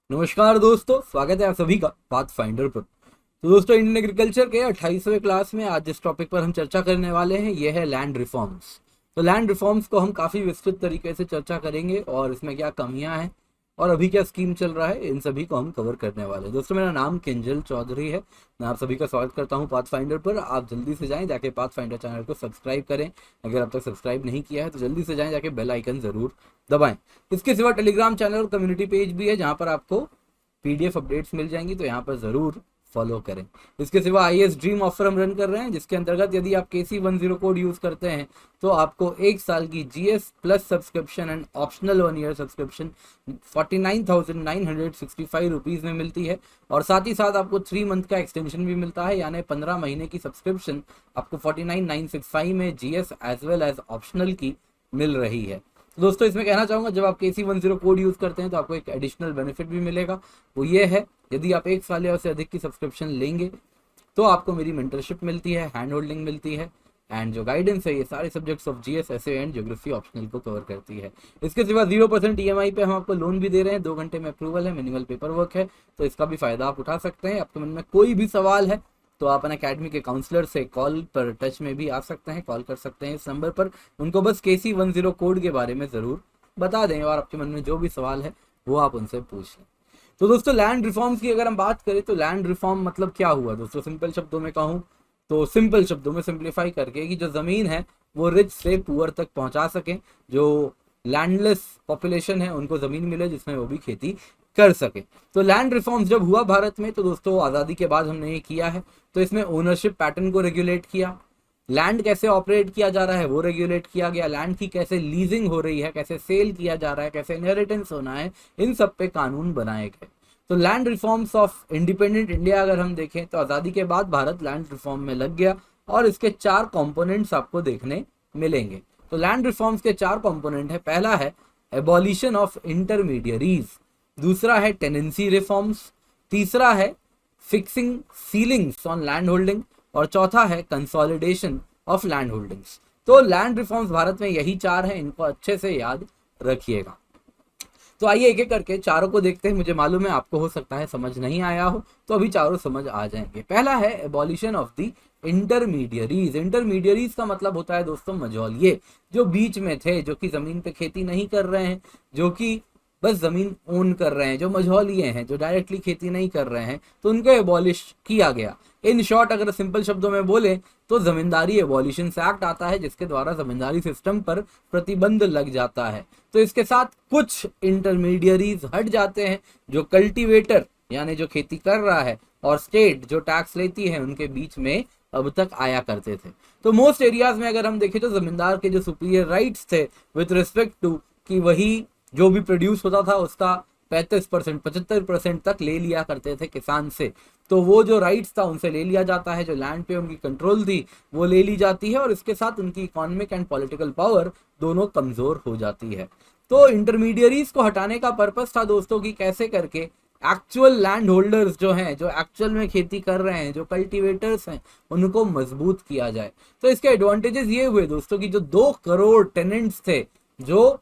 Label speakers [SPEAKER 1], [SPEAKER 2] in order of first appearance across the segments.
[SPEAKER 1] नमस्कार दोस्तों, स्वागत है आप सभी का पाथ फाइंडर पर। तो दोस्तों, इंडियन एग्रीकल्चर के 28वें क्लास में आज जिस टॉपिक पर हम चर्चा करने वाले हैं यह है लैंड रिफॉर्म्स। तो लैंड रिफॉर्म्स को हम काफ़ी विस्तृत तरीके से चर्चा करेंगे और इसमें क्या कमियां हैं और अभी क्या स्कीम चल रहा है, इन सभी को हम कवर करने वाले हैं। दोस्तों, मेरा नाम किंजल चौधरी है। मैं आप सभी का स्वागत करता हूं पाथ फाइंडर पर। आप जल्दी से जाएं, जाके पाथ फाइंडर चैनल को सब्सक्राइब करें। अगर अब तक सब्सक्राइब नहीं किया है तो जल्दी से जाएं, जाके बेल आइकन जरूर दबाएं। इसके सिवा टेलीग्राम चैनल और कम्युनिटी पेज भी है जहां पर आपको पीडीएफ अपडेट्स मिल जाएंगी, तो यहाँ पर जरूर फॉलो करें। इसके सिवा आईएएस ड्रीम ऑफर हम रन कर रहे हैं, जिसके अंतर्गत यदि आप KC10 कोड यूज करते हैं तो आपको 1 साल की GS plus subscription and optional 1 year subscription 49,965 rupees में मिलती है। और साथ ही साथ आपको 3 मंथ का एक्सटेंशन भी मिलता है, यानी 15 महीने की सब्सक्रिप्शन आपको 49,965 में GS as well as optional की मिल रही है। दोस्तों, इसमें कहना चाहूंगा, जब आप KC10 कोड यूज करते हैं तो आपको एक एडिशनल बेनिफिट भी मिलेगा। वो ये है, यदि आप 1 साल या उससे अधिक की सब्सक्रिप्शन लेंगे तो आपको मेरी मेंटरशिप मिलती है, हैंड होल्डिंग मिलती है, एंड जो गाइडेंस है ये सारे subjects of GS, SA and geography optional को कवर करती है। इसके सिवा 0% EMI पे हम आपको लोन भी दे रहे हैं। 2 घंटे में अप्रूवल है, मिनिमल पेपर वर्क है, तो इसका भी फायदा आप उठा सकते हैं। आपके मन में कोई भी सवाल है तो आप अपने अकेडमी के काउंसलर से कॉल पर टच में भी आ सकते हैं, कॉल कर सकते हैं इस नंबर पर। उनको बस KC10 कोड के बारे में ज़रूर बता दें और आपके मन में जो भी सवाल है वो आप उनसे पूछ लें। तो दोस्तों, लैंड रिफॉर्म्स की अगर हम बात करें तो लैंड रिफॉर्म मतलब क्या हुआ दोस्तों, सिंपल शब्दों में कहूँ तो, सिंपल शब्दों में सिंप्लीफाई करके, कि जो ज़मीन है वो रिच से पुअर तक पहुंचा सकें। जो लैंडलेस पॉपुलेशन है उनको ज़मीन मिले जिसमें वो भी खेती कर सके। तो लैंड रिफॉर्म्स जब हुआ भारत में तो दोस्तों, आज़ादी के बाद हमने ये किया है। तो इसमें ओनरशिप पैटर्न को रेगुलेट किया, लैंड कैसे ऑपरेट किया जा रहा है वो रेगुलेट किया गया, लैंड की कैसे लीजिंग हो रही है, कैसे सेल किया जा रहा है, कैसे इनहेरिटेंस होना है, इन सब पे कानून बनाए गए। तो land reforms of independent India अगर हम देखें तो आज़ादी के बाद भारत लैंड रिफॉर्म में लग गया और इसके 4 कंपोनेंट्स आपको देखने मिलेंगे। तो लैंड रिफॉर्म्स के 4 कंपोनेंट है। पहला है एबॉलिशन ऑफ इंटरमीडियरीज, दूसरा है टेनेंसी रिफॉर्म्स, तीसरा है fixing ceilings on land holding, और चौथा है कंसोलिडेशन ऑफ लैंड होल्डिंग्स। तो लैंड रिफॉर्म्स भारत में यही 4 हैं, इनको अच्छे से याद रखिएगा। तो आइए एक एक करके चारों को देखते हैं। मुझे मालूम है आपको हो सकता है समझ नहीं आया हो, तो अभी चारों समझ आ जाएंगे। पहला है abolition of the intermediaries. Intermediaries का मतलब होता है दोस्तों मझौलिए, जो बीच में थे, जो कि जमीन पे खेती नहीं कर रहे हैं, जो कि बस जमीन ओन कर रहे हैं, जो मझौलिए हैं, जो डायरेक्टली खेती नहीं कर रहे हैं, तो उनको एबॉलिश किया गया। इन शॉर्ट अगर सिंपल शब्दों में बोले तो जमींदारी एबॉलिशन एक्ट आता है, जिसके द्वारा जमींदारी सिस्टम पर प्रतिबंध लग जाता है। तो इसके साथ कुछ इंटरमीडियरीज हट जाते हैं, जो कल्टीवेटर यानी जो खेती कर रहा है और स्टेट जो टैक्स लेती है, उनके बीच में अब तक आया करते थे। तो मोस्ट एरियाज में अगर हम देखें तो जमींदार के जो सुपीरियर राइट्स थे विथ रिस्पेक्ट टू, कि वही जो भी प्रोड्यूस होता था उसका 35% 75% तक ले लिया करते थे किसान से। तो वो जो राइट्स था उनसे ले लिया जाता है, जो लैंड पे उनकी कंट्रोल थी वो ले ली जाती है, और इसके साथ उनकी इकोनॉमिक एंड पॉलिटिकल पावर दोनों कमजोर हो जाती है। तो इंटरमीडियरीज को हटाने का पर्पस था दोस्तों कि कैसे करके एक्चुअल लैंड होल्डर्स जो हैं, जो एक्चुअल में खेती कर रहे हैं, जो कल्टीवेटर्स हैं, उनको मजबूत किया जाए। तो इसके एडवांटेजेस ये हुए दोस्तों कि जो 2 करोड़ टेनेंट्स थे जो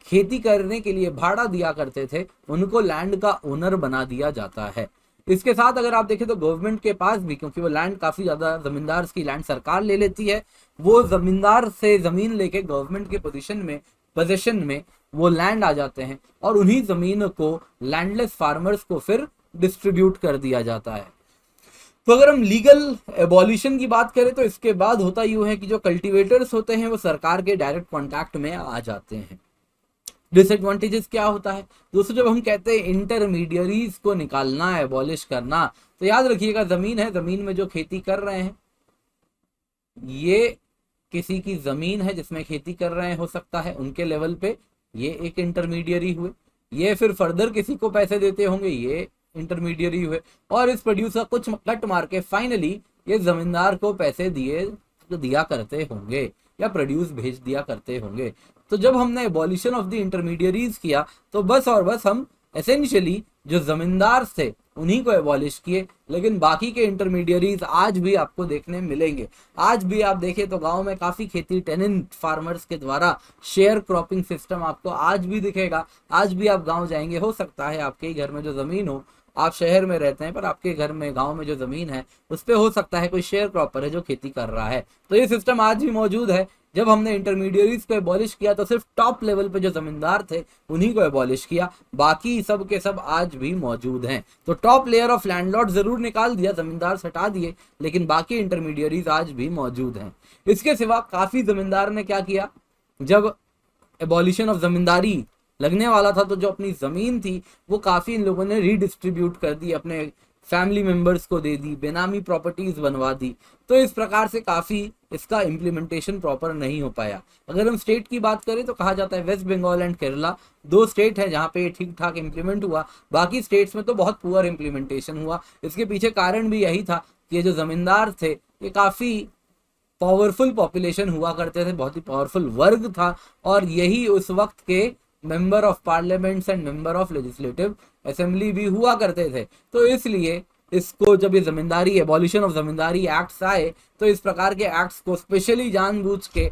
[SPEAKER 1] खेती करने के लिए भाड़ा दिया करते थे, उनको लैंड का ओनर बना दिया जाता है। इसके साथ अगर आप देखें तो गवर्नमेंट के पास भी, क्योंकि वो लैंड काफी ज्यादा जमींदार की लैंड सरकार ले लेती है, वो जमींदार से जमीन लेके गवर्नमेंट के पोजीशन में वो लैंड आ जाते हैं, और उन्हीं जमीन को लैंडलेस फार्मर्स को फिर डिस्ट्रीब्यूट कर दिया जाता है। तो अगर हम लीगल एबॉलिशन की बात करें तो इसके बाद होता यूं है कि जो कल्टीवेटर्स होते हैं वो सरकार के डायरेक्ट कॉन्टैक्ट में आ जाते हैं। डिसएडवांटेजेस क्या होता है दोस्तों, जब हम कहते हैं इंटरमीडियरीज को निकालना, एबॉलिश करना, तो याद रखिएगा जमीन है, जमीन में जो खेती कर रहे हैं ये किसी की जमीन है जिसमें खेती कर रहे हैं, हो सकता है उनके लेवल पे ये एक इंटरमीडियरी हुए, ये फिर फर्दर किसी को पैसे देते होंगे, ये इंटरमीडियरी हुए, और इस प्रोड्यूसर कुछ कट मार के फाइनली ये जमींदार को पैसे दिया करते होंगे या प्रोड्यूस भेज दिया करते होंगे। तो जब हमने एबॉलिशन ऑफ द इंटरमीडियरीज किया तो बस और बस हम एसेंशियली जो जमींदार थे उन्हीं को एबॉलिश किए, लेकिन बाकी के इंटरमीडियरीज आज भी आपको देखने मिलेंगे। आज भी आप देखें तो गांव में काफी खेती टेनेंट फार्मर्स के द्वारा शेयर क्रॉपिंग सिस्टम आपको आज भी दिखेगा। आज भी आप गांव जाएंगे, हो सकता है आपके ही घर में जो जमीन हो, आप शहर में रहते हैं पर आपके घर में गांव में जो जमीन है उस पे हो सकता है कोई शेयर क्रॉपर है जो खेती कर रहा है। तो ये सिस्टम आज भी मौजूद है। जब हमने इंटरमीडियरीज को एबॉलिश किया तो सिर्फ टॉप लेवल पे जो जमींदार थे उन्हीं को एबॉलिश किया, बाकी सब के सब आज भी मौजूद हैं। तो टॉप लेयर ऑफ लैंडलॉर्ड जरूर निकाल दिया, जमींदार हटा दिए, लेकिन बाकी इंटरमीडियरीज आज भी मौजूद हैं। इसके सिवा काफी जमींदार ने क्या किया, जब एबॉलिशन ऑफ जमींदारी लगने वाला था तो जो अपनी जमीन थी वो काफी इन लोगों ने रीडिस्ट्रीब्यूट कर दी, अपने फैमिली मेंबर्स को दे दी, बेनामी प्रॉपर्टीज बनवा दी। तो इस प्रकार से काफी इसका इम्प्लीमेंटेशन प्रॉपर नहीं हो पाया। अगर हम स्टेट की बात करें तो कहा जाता है वेस्ट बंगाल एंड केरला 2 स्टेट है जहाँ पे ठीक ठाक इम्प्लीमेंट हुआ, बाकी स्टेट्स में तो बहुत पुअर इम्प्लीमेंटेशन हुआ। इसके पीछे कारण भी यही था कि ये जो जमींदार थे ये काफी पावरफुल पॉपुलेशन हुआ करते थे, बहुत ही पावरफुल वर्ग था, और यही उस वक्त के member of parliaments and member of legislative assembly भी हुआ करते थे। तो इसलिए इसको जब ये जमींदारी एबॉलिशन ऑफ जमींदारी एक्ट्स आए तो इस प्रकार के एक्ट्स को स्पेशली जानबूझ के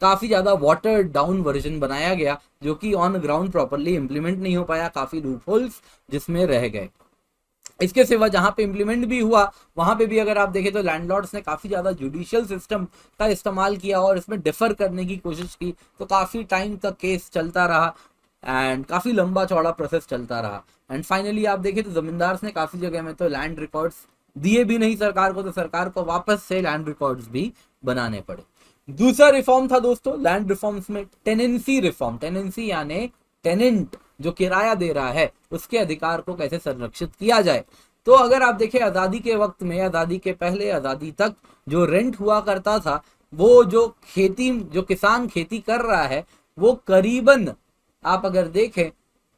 [SPEAKER 1] काफी ज्यादा वाटर डाउन वर्जन बनाया गया, जो कि ऑन ग्राउंड प्रॉपरली इंप्लीमेंट नहीं हो पाया, काफी लूपहोल्स जिसमें रह गए। इसके सिवा जहां पे इंप्लीमेंट भी हुआ वहां पे भी अगर आप देखें तो लैंडलॉर्ड्स ने काफी ज्यादा जुडिशियल सिस्टम का इस्तेमाल किया और इसमें डिफर करने की कोशिश की, तो काफी टाइम तक केस चलता रहा एंड काफी लंबा चौड़ा प्रोसेस चलता रहा। एंड फाइनली आप देखें तो जमींदार ने काफी जगह में तो लैंड रिकॉर्ड्स दिए भी नहीं सरकार को, तो सरकार को वापस से लैंड रिकॉर्ड्स भी बनाने पड़े। दूसरा रिफॉर्म था दोस्तों लैंड रिफॉर्म्स में टेनेंसी रिफॉर्म। टेनेंसी यानी टेनेंट जो किराया दे रहा है उसके अधिकार को कैसे संरक्षित किया जाए। तो अगर आप देखें आजादी के वक्त में, आजादी के पहले, आजादी तक जो रेंट हुआ करता था, वो जो किसान खेती कर रहा है वो करीबन आप अगर देखें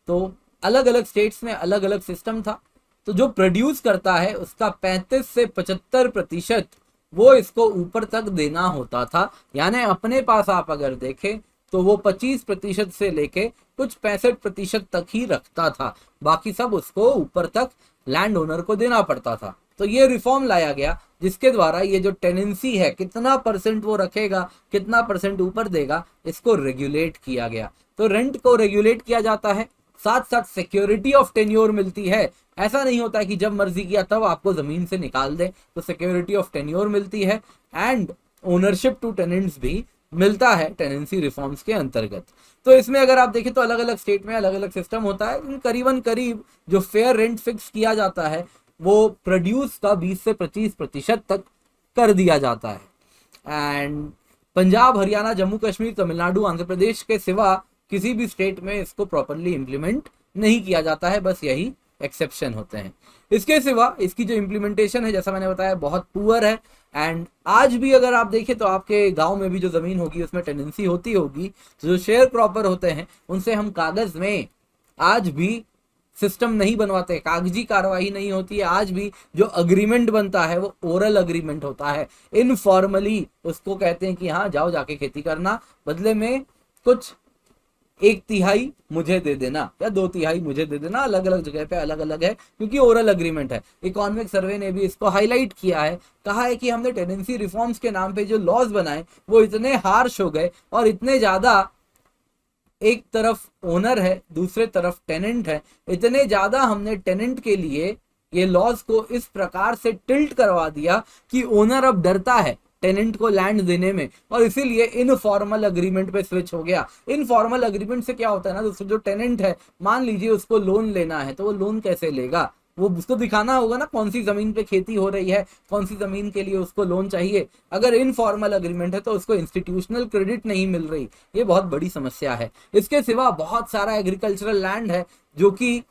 [SPEAKER 1] तो अलग अलग स्टेट्स में अलग अलग सिस्टम था। तो जो प्रोड्यूस करता है उसका 35 से 75% वो इसको ऊपर तक देना होता था। यानी अपने पास आप अगर देखें तो वो 25% से लेके कुछ 65% तक ही रखता था, बाकी सब उसको ऊपर तक लैंड ओनर को देना पड़ता था। तो ये रिफॉर्म लाया गया जिसके द्वारा ये जो टेनेंसी है कितना परसेंट वो रखेगा, कितना परसेंट ऊपर देगा, इसको रेगुलेट किया गया। तो रेंट को रेगुलेट किया जाता है, साथ साथ सिक्योरिटी ऑफ टेन्योर मिलती है। ऐसा नहीं होता है कि जब मर्जी किया तब आपको जमीन से निकाल दे, तो सिक्योरिटी ऑफ टेन्योर मिलती है एंड ओनरशिप टू टेनेंट्स भी मिलता है टेनेंसी रिफॉर्म्स के अंतर्गत। तो इसमें अगर आप देखें तो अलग अलग स्टेट में अलग अलग सिस्टम होता है, करीबन करीब जो फेयर रेंट फिक्स किया जाता है वो प्रोड्यूस का 20 से 25% तक कर दिया जाता है। एंड पंजाब, हरियाणा, जम्मू कश्मीर, तमिलनाडु, आंध्र प्रदेश के सिवा किसी भी स्टेट में इसको प्रॉपरली इंप्लीमेंट नहीं किया जाता है, बस यही एक्सेप्शन होते हैं। इसके सिवा इसकी जो इम्प्लीमेंटेशन है जैसा मैंने बताया बहुत पुअर है। एंड आज भी अगर आप देखें तो आपके गांव में भी जो जमीन होगी उसमें टेनेंसी होती होगी, तो जो शेयर क्रॉपर होते हैं उनसे हम कागज में आज भी सिस्टम नहीं बनवाते, कागजी कार्रवाई नहीं होती है। आज भी जो अग्रीमेंट बनता है वो ओरल अग्रीमेंट होता है, इनफॉर्मली उसको कहते हैं कि हाँ जाओ जाके खेती करना, बदले में कुछ 1/3 मुझे दे देना या 2/3 मुझे दे देना। अलग अलग जगह पे अलग अलग है क्योंकि ओरल अग्रीमेंट है। इकोनॉमिक सर्वे ने भी इसको हाईलाइट किया है, कहा है कि हमने टेनेंसी रिफॉर्म्स के नाम पे जो लॉज बनाए वो इतने हार्श हो गए और इतने ज्यादा, एक तरफ ओनर है दूसरे तरफ टेनेंट है, इतने ज्यादा हमने टेनेंट के लिए ये लॉज को इस प्रकार से टिल्ट करवा दिया कि ओनर अब डरता है टेनेंट को लैंड देने में, और इसीलिए इनफॉर्मल अग्रीमेंट पे स्विच हो गया। इनफॉर्मल अग्रीमेंट से क्या होता है ना दोस्तों, जो टेनेंट है मान लीजिए उसको लोन लेना है तो वो लोन कैसे लेगा, वो उसको दिखाना होगा ना कौन सी जमीन पे खेती हो रही है, कौन सी जमीन के लिए उसको लोन चाहिए। अगर इनफॉर्मल अग्रीमेंट है तो उसको इंस्टीट्यूशनल क्रेडिट नहीं मिल रही, ये बहुत बड़ी समस्या है। इसके सिवा बहुत सारा एग्रीकल्चरल लैंड है जो कि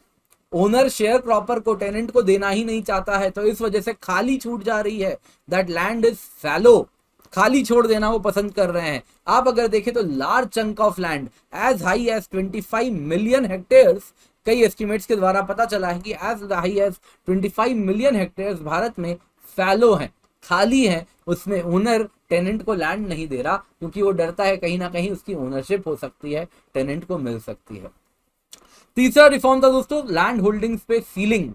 [SPEAKER 1] ओनर शेयर क्रॉपर को, टेनेंट को देना ही नहीं चाहता है, तो इस वजह से खाली छूट जा रही है। दैट लैंड इज फैलो, खाली छोड़ देना वो पसंद कर रहे हैं। आप अगर देखें तो large chunk of land as high as 25 million hectares, कई एस्टिमेट्स के द्वारा पता चला है कि as high as 25 million hectares Bharat में फैलो हैं, खाली है, उसमें ओनर टेनेंट को लैंड नहीं दे रहा क्योंकि वो डरता है कहीं ना कहीं उसकी ओनरशिप हो सकती है, टेनेंट को मिल सकती है। तीसरा रिफॉर्म था दोस्तों लैंड होल्डिंग्स पे सीलिंग।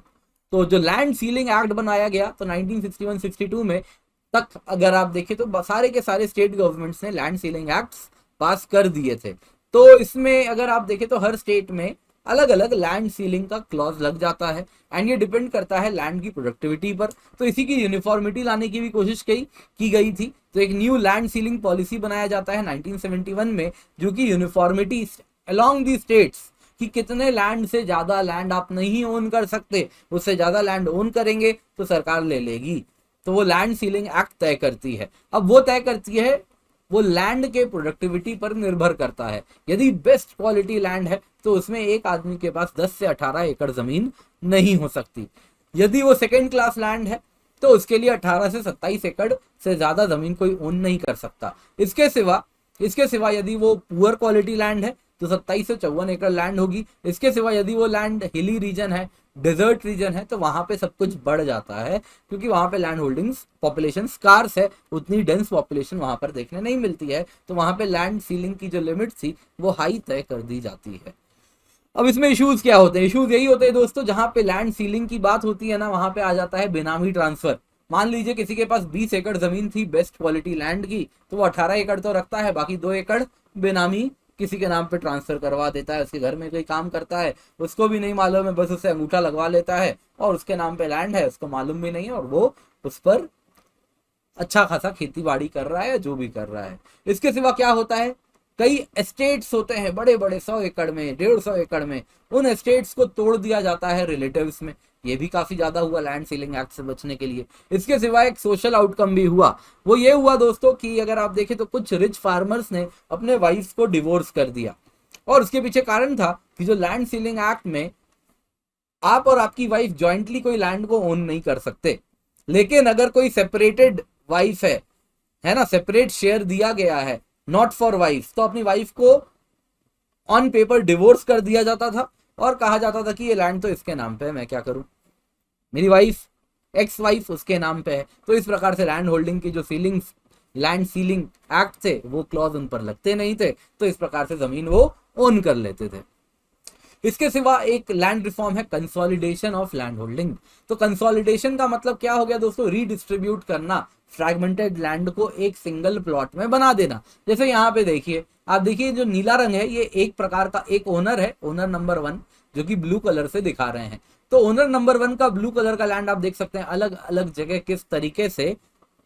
[SPEAKER 1] तो जो लैंड सीलिंग एक्ट बनाया गया तो 1961-62 में तक अगर आप देखें तो सारे के सारे स्टेट गवर्नमेंट्स ने लैंड सीलिंग एक्ट्स पास कर दिए थे। तो इसमें अगर आप देखें तो हर स्टेट में अलग अलग लैंड सीलिंग का क्लॉज लग जाता है एंड ये डिपेंड करता है लैंड की प्रोडक्टिविटी पर। तो इसी की यूनिफॉर्मिटी लाने की भी कोशिश की गई थी। तो एक न्यू लैंड सीलिंग पॉलिसी बनाया जाता है 1971 में, जो कि यूनिफॉर्मिटी अलोंग दी स्टेट्स कि कितने लैंड से ज्यादा लैंड आप नहीं ओन कर सकते, उससे ज्यादा लैंड ओन करेंगे तो सरकार ले लेगी। तो वो लैंड सीलिंग एक्ट तय करती है। अब वो तय करती है, वो लैंड के प्रोडक्टिविटी पर निर्भर करता है। यदि बेस्ट क्वालिटी लैंड है तो उसमें एक आदमी के पास 10 से 18 एकड़ जमीन नहीं हो सकती। यदि वो सेकेंड क्लास लैंड है तो उसके लिए 18 से 27 एकड़ से ज्यादा जमीन कोई ओन नहीं कर सकता। इसके सिवा यदि वो पुअर क्वालिटी लैंड है तो 27 से 54 एकड़ लैंड होगी। इसके सिवा यदि वो लैंड हिली रीजन है, डेजर्ट रीजन है, तो वहां पे सब कुछ बढ़ जाता है, क्योंकि वहां पे लैंड होल्डिंग्स पॉपुलेशन स्कार्स है, उतनी डेंस पॉपुलेशन वहां पर देखने नहीं मिलती है। तो वहां पे लैंड सीलिंग की जो लिमिट थी वो हाई तय कर दी जाती है। अब इसमें इश्यूज क्या होते हैं? इश्यूज यही होते हैं दोस्तों, जहां पे लैंड सीलिंग की बात होती है ना, वहां पे आ जाता है बेनामी ट्रांसफर। मान लीजिए किसी के पास 20 एकड़ जमीन थी बेस्ट क्वालिटी लैंड की, तो वो 18 एकड़ तो रखता है, बाकी 2 एकड़ बेनामी किसी के नाम पे ट्रांसफर करवा देता है। उसके घर में कोई काम करता है, उसको भी नहीं मालूम है, बस उसे अंगूठा लगवा लेता है और उसके नाम पे लैंड है, उसको मालूम भी नहीं है, और वो उस पर अच्छा खासा खेती बाड़ी कर रहा है, जो भी कर रहा है। इसके सिवा क्या होता है, कई एस्टेट्स होते हैं बड़े बड़े 100 एकड़ में, 150 एकड़ में, उन एस्टेट्स को तोड़ दिया जाता है रिलेटिव्स में। ये भी काफी ज्यादा हुआ लैंड सीलिंग एक्ट से बचने के लिए। इसके सिवा एक सोशल आउटकम भी हुआ। वो ये हुआ दोस्तों कि अगर आप देखें तो कुछ रिच फार्मर्स ने अपने वाइफ को डिवोर्स कर दिया, और उसके पीछे कारण था कि जो लैंड सीलिंग एक्ट में आप और आपकी वाइफ ज्वाइंटली कोई लैंड को ओन नहीं कर सकते, लेकिन अगर कोई सेपरेटेड वाइफ है ना, सेपरेट शेयर दिया गया है नॉट फॉर वाइफ, तो अपनी वाइफ को ऑन पेपर डिवोर्स कर दिया जाता था और कहा जाता था कि ये लैंड तो इसके नाम पे है, मैं क्या करूं, मेरी वाइफ एक्स वाइफ उसके नाम पे है। तो इस प्रकार से लैंड होल्डिंग की जो लैंड सीलिंग एक्ट थे वो क्लॉज उन पर लगते नहीं थे, तो इस प्रकार से जमीन वो ओन कर लेते थे। इसके सिवा एक लैंड रिफॉर्म है कंसोलिडेशन ऑफ लैंड होल्डिंग। तो कंसोलिडेशन का मतलब क्या हो गया दोस्तों, रीडिस्ट्रीब्यूट करना फ्रैगमेंटेड लैंड को एक सिंगल प्लॉट में बना देना। जैसे यहाँ पे देखिए, आप देखिए जो नीला रंग है ये एक प्रकार का एक ओनर है, ओनर नंबर 1, जो कि ब्लू कलर से दिखा रहे हैं। तो ओनर नंबर 1 का ब्लू कलर का लैंड आप देख सकते हैं अलग अलग जगह किस तरीके से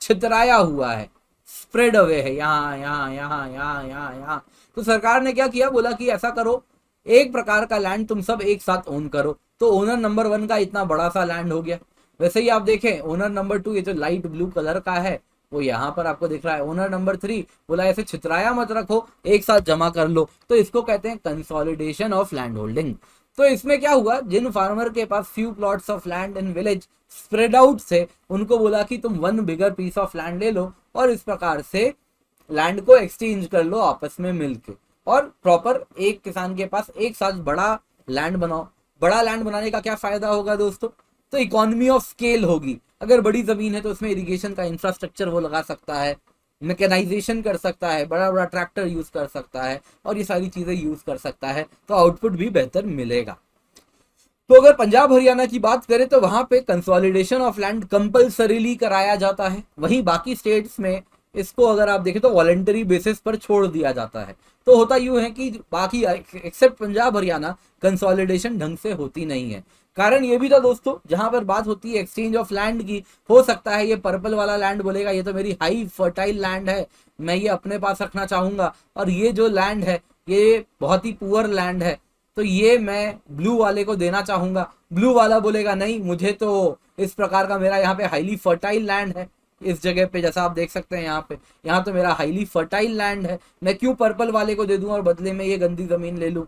[SPEAKER 1] छितराया हुआ है, स्प्रेड अवे है, यहाँ यहाँ यहाँ यहाँ यहाँ यहाँ। तो सरकार ने क्या किया, बोला कि ऐसा करो, एक प्रकार का लैंड तुम सब एक साथ ओन करो। तो ओनर नंबर 1 का इतना बड़ा सा लैंड हो गया। वैसे ही आप देखें ओनर नंबर 2 ये जो लाइट ब्लू कलर का है वो यहाँ पर आपको दिख रहा है। ओनर नंबर 3 बोला ऐसे छितराया मत रखो, एक साथ जमा कर लो। तो इसको कहते हैं कंसोलिडेशन ऑफ लैंड होल्डिंग। तो इसमें क्या हुआ, जिन फार्मर के पास few plots of land in village spread out थे, उनको बोला कि तुम 1 बिगर पीस ऑफ लैंड ले लो और इस प्रकार से लैंड को एक्सचेंज कर लो आपस में मिलके, और प्रॉपर एक किसान के पास एक साथ बड़ा लैंड बनाओ। बड़ा लैंड बनाने का क्या फायदा होगा दोस्तों, तो इकोनॉमी ऑफ स्केल होगी। अगर बड़ी जमीन है तो उसमें इरिगेशन का इंफ्रास्ट्रक्चर वो लगा सकता है, मैकेनाइजेशन कर सकता है, बड़ा बड़ा ट्रैक्टर यूज कर सकता है, और ये सारी चीजें यूज कर सकता है, तो आउटपुट भी बेहतर मिलेगा। तो अगर पंजाब हरियाणा की बात करें तो वहां पे कंसोलिडेशन ऑफ लैंड कंपल्सरीली कराया जाता है। वहीं बाकी स्टेट्स में इसको अगर आप देखें तो वॉलेंटरी बेसिस पर छोड़ दिया जाता है। तो होता यूं है कि बाकी एक्सेप्ट पंजाब हरियाणा कंसोलिडेशन ढंग से होती नहीं है। कारण ये भी था दोस्तों, जहां पर बात होती है एक्सचेंज ऑफ लैंड की, हो सकता है ये पर्पल वाला लैंड बोलेगा ये तो मेरी हाई फर्टाइल लैंड है, मैं ये अपने पास रखना चाहूंगा, और ये जो लैंड है ये बहुत ही पुअर लैंड है, तो ये मैं ब्लू वाले को देना चाहूंगा। ब्लू वाला बोलेगा नहीं, मुझे तो इस प्रकार का, मेरा यहाँ पे हाईली फर्टाइल लैंड है इस जगह पे, जैसा आप देख सकते हैं यहाँ तो मेरा हाईली फर्टाइल लैंड है, मैं क्यों पर्पल वाले को दे दूं और बदले में ये गंदी जमीन ले लूं।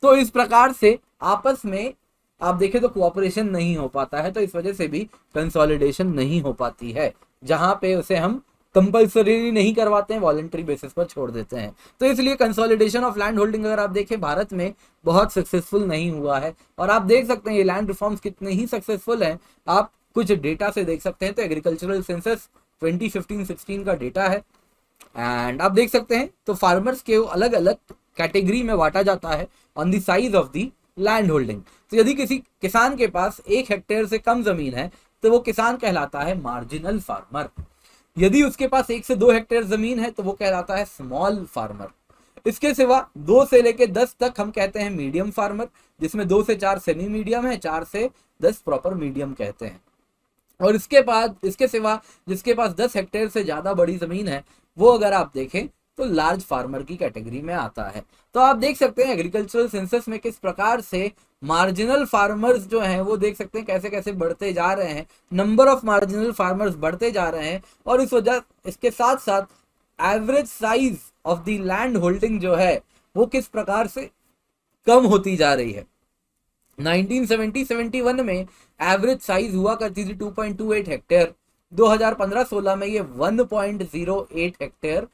[SPEAKER 1] तो इस प्रकार से आपस में आप देखें तो कोऑपरेशन नहीं हो पाता है, तो इस वजह से भी कंसोलिडेशन नहीं हो पाती है, जहां पे उसे हम कंपल्सरी नहीं करवाते हैं, वॉलंटरी बेसिस पर छोड़ देते हैं। तो इसलिए कंसोलिडेशन ऑफ लैंड होल्डिंग अगर आप देखें भारत में बहुत सक्सेसफुल नहीं हुआ है। और आप देख सकते हैं ये लैंड रिफॉर्म्स कितने ही सक्सेसफुल हैं, आप कुछ डेटा से देख सकते हैं। तो एग्रीकल्चरल सेंसस 2015-16 का डेटा है, एंड आप देख सकते हैं तो फार्मर्स के अलग अलग कैटेगरी में बांटा जाता है on the size of the land holding. तो यदि किसी किसान के पास 1 हेक्टेयर से कम जमीन है तो वो किसान कहलाता है मार्जिनल फार्मर। यदि उसके पास 1 से 2 हेक्टेयर जमीन है तो वो कहलाता है स्मॉल फार्मर। इसके सिवा 2 से लेके 10 तक हम कहते हैं मीडियम फार्मर, जिसमें 2 से 4 सेमी मीडियम है, 4 से 10 प्रॉपर मीडियम कहते हैं। और इसके बाद इसके सिवा जिसके पास 10 हेक्टेयर से ज्यादा बड़ी जमीन है वो अगर आप देखें तो लार्ज फार्मर की कैटेगरी में आता है। तो आप देख सकते हैं एग्रीकल्चरल सेंसस में किस प्रकार से मार्जिनल फार्मर्स जो हैं वो देख सकते हैं कैसे कैसे बढ़ते जा रहे हैं, नंबर ऑफ मार्जिनल फार्मर्स बढ़ते जा रहे हैं। और इस वजह इसके साथ साथ average size of the land holding जो है वो किस प्रकार से कम होती जा रही है। 1970-71 में एवरेज साइज हुआ करती थी 2.28 हेक्टेयर, 2015-16 में ये 1.08 हेक्टेयर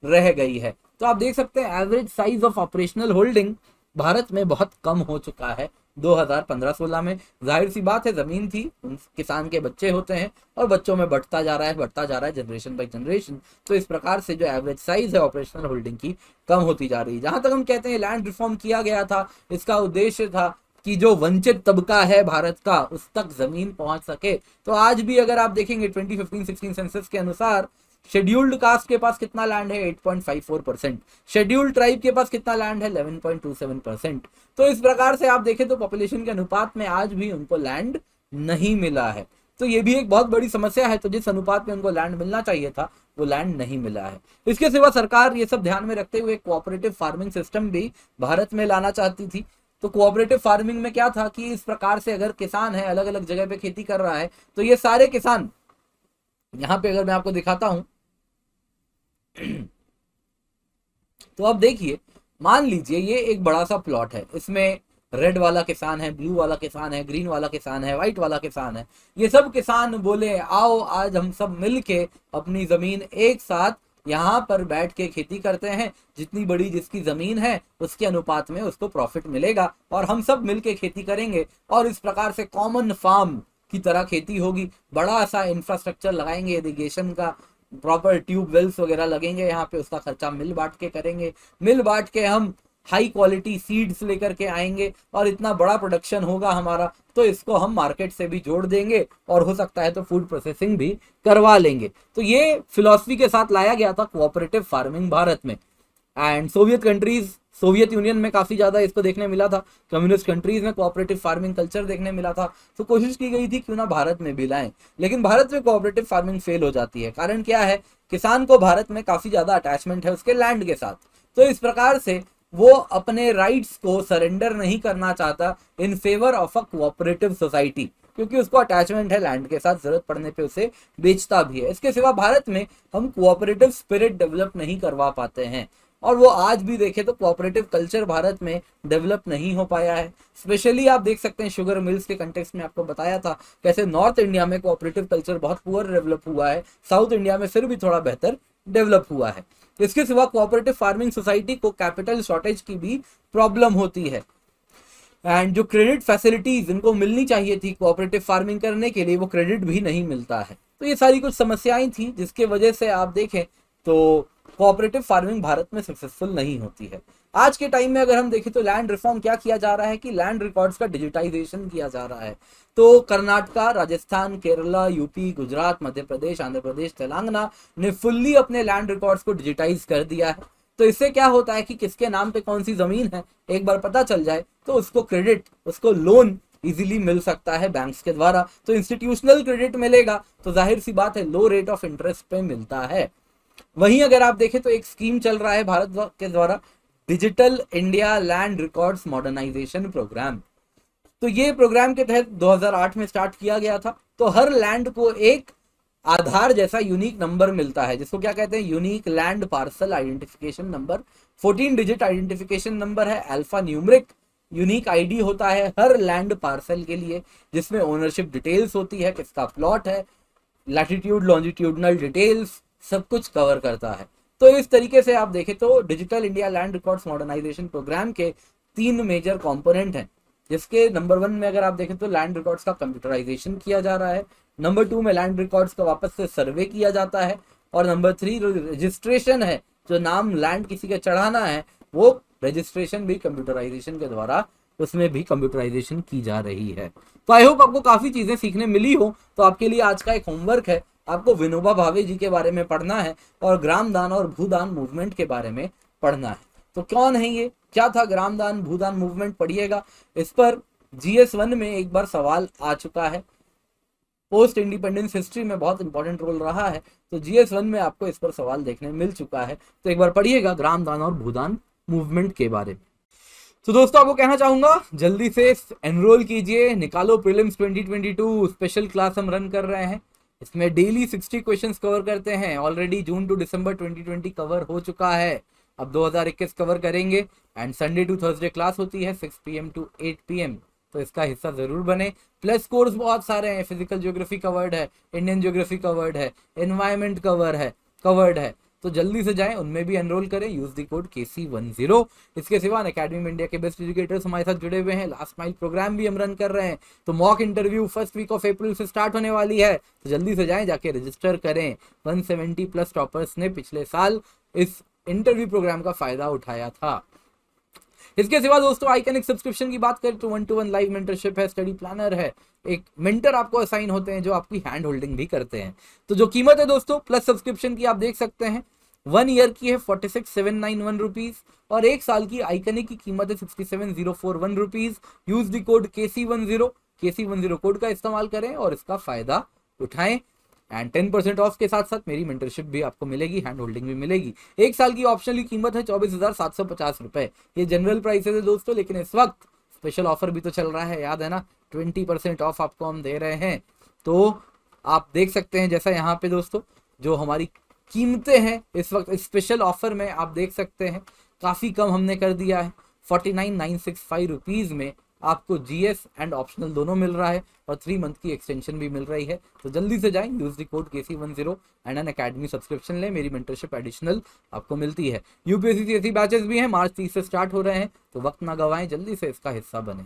[SPEAKER 1] रह गई है। तो आप देख सकते हैं average size of operational holding Bharat में बहुत कम हो चुका है 2015-16 में। जाहिर सी बात है, जमीन थी, किसान के बच्चे होते हैं और बच्चों में बढ़ता जा रहा है जनरेशन बाय जनरेशन। तो इस प्रकार से जो एवरेज साइज है ऑपरेशनल होल्डिंग की कम होती जा रही है। जहां तक हम कहते हैं लैंड रिफॉर्म किया गया था, इसका उद्देश्य था कि जो वंचित तबका है भारत का उस तक जमीन पहुंच सके। तो आज भी अगर आप देखेंगे 2015-16 सेंसस के अनुसार शेड्यूल्ड कास्ट के पास कितना लैंड है 8.54%, शेड्यूल्ड ट्राइब के पास कितना लैंड है 11.27%। तो इस प्रकार से आप देखें तो पॉपुलेशन के अनुपात में आज भी उनको लैंड नहीं मिला है। तो ये भी एक बहुत बड़ी समस्या है। तो जिस अनुपात में उनको लैंड मिलना चाहिए था वो लैंड नहीं मिला है। इसके सिवा सरकार ये सब ध्यान में रखते हुए कोऑपरेटिव फार्मिंग सिस्टम भी भारत में लाना चाहती थी। तो कोऑपरेटिव फार्मिंग में क्या था कि इस प्रकार से अगर किसान है अलग अलग जगह पे खेती कर रहा है तो ये सारे किसान, यहां पे अगर मैं आपको दिखाता हूं तो आप देखिए, मान लीजिए ये एक बड़ा सा प्लॉट है, इसमें रेड वाला किसान है, ब्लू वाला किसान है, ग्रीन वाला किसान है, व्हाइट वाला किसान है। ये सब किसान बोले आओ आज हम सब मिलके अपनी जमीन एक साथ यहाँ पर बैठ के खेती करते हैं, जितनी बड़ी जिसकी जमीन है उसके अनुपात में उसको प्रॉफिट मिलेगा और हम सब मिलके खेती करेंगे। और इस प्रकार से कॉमन फार्म की तरह खेती होगी, बड़ा सा इंफ्रास्ट्रक्चर लगाएंगे, इरिगेशन का प्रॉपर ट्यूब वेल्स वगैरह लगेंगे यहाँ पे, उसका खर्चा मिल बांट के करेंगे, मिल बांट के हम हाई क्वालिटी सीड्स लेकर के आएंगे और इतना बड़ा प्रोडक्शन होगा हमारा तो इसको हम मार्केट से भी जोड़ देंगे और हो सकता है तो फूड प्रोसेसिंग भी करवा लेंगे। तो ये फिलॉसफी के साथ लाया गया था कोऑपरेटिव फार्मिंग भारत में। And Soviet countries, Soviet union में काफी ज्यादा इसको देखने मिला था, कम्युनिस्ट कंट्रीज में कोऑपरेटिव फार्मिंग कल्चर देखने मिला था। तो कोशिश की गई थी क्यों ना भारत में भी लाएं, लेकिन भारत में कोऑपरेटिव फार्मिंग फेल हो जाती है। कारण क्या है, किसान को भारत में काफी ज्यादा अटैचमेंट है उसके लैंड के साथ। तो इस प्रकार से वो अपने राइट्स को सरेंडर नहीं करना चाहता in favour of a cooperative society, क्योंकि उसको अटैचमेंट है लैंड के साथ, जरूरत पड़ने पे उसे बेचता भी है। इसके सिवा भारत में हम कोऑपरेटिव स्पिरिट डेवलप नहीं करवा पाते हैं और वो आज भी देखें तो कोऑपरेटिव कल्चर भारत में डेवलप नहीं हो पाया है। स्पेशली आप देख सकते हैं शुगर मिल्स के कंटेक्स्ट में आपको बताया था कैसे नॉर्थ इंडिया में कोऑपरेटिव कल्चर बहुत पुअर डेवलप हुआ है, साउथ इंडिया में फिर भी थोड़ा बेहतर डेवलप हुआ है। इसके सिवा कोऑपरेटिव फार्मिंग सोसाइटी को कैपिटल शॉर्टेज की भी प्रॉब्लम होती है एंड जो क्रेडिट फैसिलिटीज इनको मिलनी चाहिए थी कोऑपरेटिव फार्मिंग करने के लिए वो क्रेडिट भी नहीं मिलता है। तो ये सारी कुछ समस्याएं थी जिसके वजह से आप देखें तो कोऑपरेटिव फार्मिंग भारत में सक्सेसफुल नहीं होती है। आज के टाइम में अगर हम देखें तो लैंड रिफॉर्म क्या किया जा रहा है कि लैंड रिकॉर्ड्स का डिजिटाइजेशन किया जा रहा है। तो कर्नाटका, राजस्थान, केरला, यूपी, गुजरात, मध्य प्रदेश, आंध्र प्रदेश, तेलंगाना ने फुल्ली अपने लैंड रिकॉर्ड्स को डिजिटाइज कर दिया है। तो इससे क्या होता है कि किसके नाम पे कौन सी जमीन है एक बार पता चल जाए तो उसको क्रेडिट, उसको लोन इजीली मिल सकता है बैंक्स के द्वारा। तो इंस्टीट्यूशनल क्रेडिट मिलेगा तो जाहिर सी बात है लो रेट ऑफ इंटरेस्ट पे मिलता है। वहीं अगर आप देखें तो एक स्कीम चल रहा है भारत के द्वारा, digital India land records modernisation programme. तो ये प्रोग्राम के तहत 2008 में स्टार्ट किया गया था। तो हर लैंड को एक आधार जैसा यूनिक नंबर मिलता है जिसको क्या कहते हैं, unique land parcel identification number. 14 digit identification number है, अल्फा न्यूमरिक यूनिक आईडी होता है हर लैंड पार्सल के लिए, जिसमें ओनरशिप डिटेल्स होती है, किसका प्लॉट है, लैटिट्यूड लॉन्जिट्यूडनल डिटेल्स सब कुछ कवर करता है। तो इस तरीके से आप देखें तो digital India land records modernisation programme के 3 मेजर कंपोनेंट हैं, जिसके नंबर 1 में अगर आप देखें तो लैंड रिकॉर्ड्स का कंप्यूटराइजेशन किया जा रहा है, नंबर 2 में लैंड रिकॉर्ड्स का वापस से सर्वे किया जाता है, और नंबर 3 रजिस्ट्रेशन है, जो नाम लैंड किसी का चढ़ाना है वो रजिस्ट्रेशन भी कंप्यूटराइजेशन के द्वारा उसमें भी कंप्यूटराइजेशन की जा रही है। तो आई होप आपको काफी चीजें सीखने मिली हो। तो आपके लिए आज का एक होमवर्क है, आपको विनोबा भावे जी के बारे में पढ़ना है और ग्राम दान और भूदान मूवमेंट के बारे में पढ़ना है। तो कौन है ये, क्या था ग्राम दान भूदान मूवमेंट, पढ़िएगा। इस पर GS1 में एक बार सवाल आ चुका है, पोस्ट इंडिपेंडेंस हिस्ट्री में बहुत इंपॉर्टेंट रोल रहा है। तो GS1 में आपको इस पर सवाल देखने मिल चुका है। तो एक बार पढ़िएगा ग्राम दान और भूदान मूवमेंट के बारे में। तो दोस्तों आपको कहना चाहूंगा जल्दी से एनरोल कीजिए, निकालो प्रीलिम्स 2022 स्पेशल क्लास हम रन कर रहे हैं। इसमें डेली 60 क्वेश्चंस कवर करते हैं। Already June to December 2020 cover हो चुका है, अब 2021 कवर करेंगे। And Sunday to Thursday class होती है 6 PM to 8 PM, तो इसका हिस्सा जरूर बने। प्लस कोर्स बहुत सारे हैं, फिजिकल ज्योग्राफी कवर्ड है, इंडियन ज्योग्राफी कवर्ड है, एनवायरमेंट कवर्ड है। तो जल्दी से जाएं, उनमें भी एनरोल करें, यूज द कोड KC10। इसके सिवा अकेडमी में इंडिया के बेस्ट एजुकेटर्स हमारे साथ जुड़े हुए हैं, लास्ट माइल प्रोग्राम भी हम रन कर रहे हैं। तो mock interview first week of April से स्टार्ट होने वाली है, तो जल्दी से जाएं, जाके रजिस्टर करें। 170 प्लस टॉपर्स ने पिछले साल इस इंटरव्यू प्रोग्राम का फायदा उठाया था। इसके सिवा दोस्तों आइकनिक सब्सक्रिप्शन की बात करें तो 1-to-1 लाइव मेंटरशिप है, स्टडी प्लानर है, एक मेंटर आपको असाइन होते हैं जो आपकी हैंड होल्डिंग भी करते हैं। तो जो कीमत है दोस्तों प्लस सब्सक्रिप्शन की आप देख सकते हैं, 1 ईयर की है 46,791 रुपीज और 1 साल की आइकनिक की कीमत है 67,041 rupees. Use the code KC10 code का इस्तेमाल करें और इसका फायदा उठाएं। एंड 10% ऑफ के साथ साथ मेरी मेंटरशिप भी आपको मिलेगी, हैंड होल्डिंग भी मिलेगी। 1 साल की ऑप्शनल की कीमत है 24,750 रुपए। ये जनरल प्राइसेस है दोस्तों, लेकिन इस वक्त स्पेशल ऑफर भी तो चल रहा है, याद है ना, 20% ऑफ आपको हम दे रहे हैं। तो आप देख सकते हैं जैसा यहाँ पे दोस्तों जो हमारी कीमतें हैं इस वक्त स्पेशल ऑफर में आप देख सकते हैं काफी कम हमने कर दिया है। 49,965 रुपीज में आपको GS एंड ऑप्शनल दोनों मिल रहा है और 3 मंथ की एक्सटेंशन भी मिल रही है। तो जल्दी से जाएं, use the code KC10 and Unacademy subscription लें, मेरी मेंटरशिप एडिशनल आपको मिलती है। UPSC CSE बैचेस भी हैं, March 30 से स्टार्ट हो रहे हैं, तो वक्त ना गवाएं, जल्दी से इसका हिस्सा बने।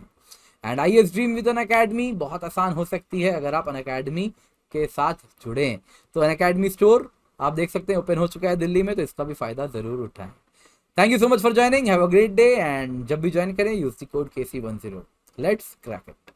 [SPEAKER 1] And IAS dream with Unacademy बहुत आसान हो सकती है अगर आप अन अकेडमी के साथ जुड़े। तो अन अकेडमी स्टोर आप देख सकते हैं ओपन हो चुका है दिल्ली में, तो इसका भी फायदा जरूर उठाएं। Thank you so much for joining, have a great day. And जब भी ज्वाइन करें use the code KC10। Let's crack it.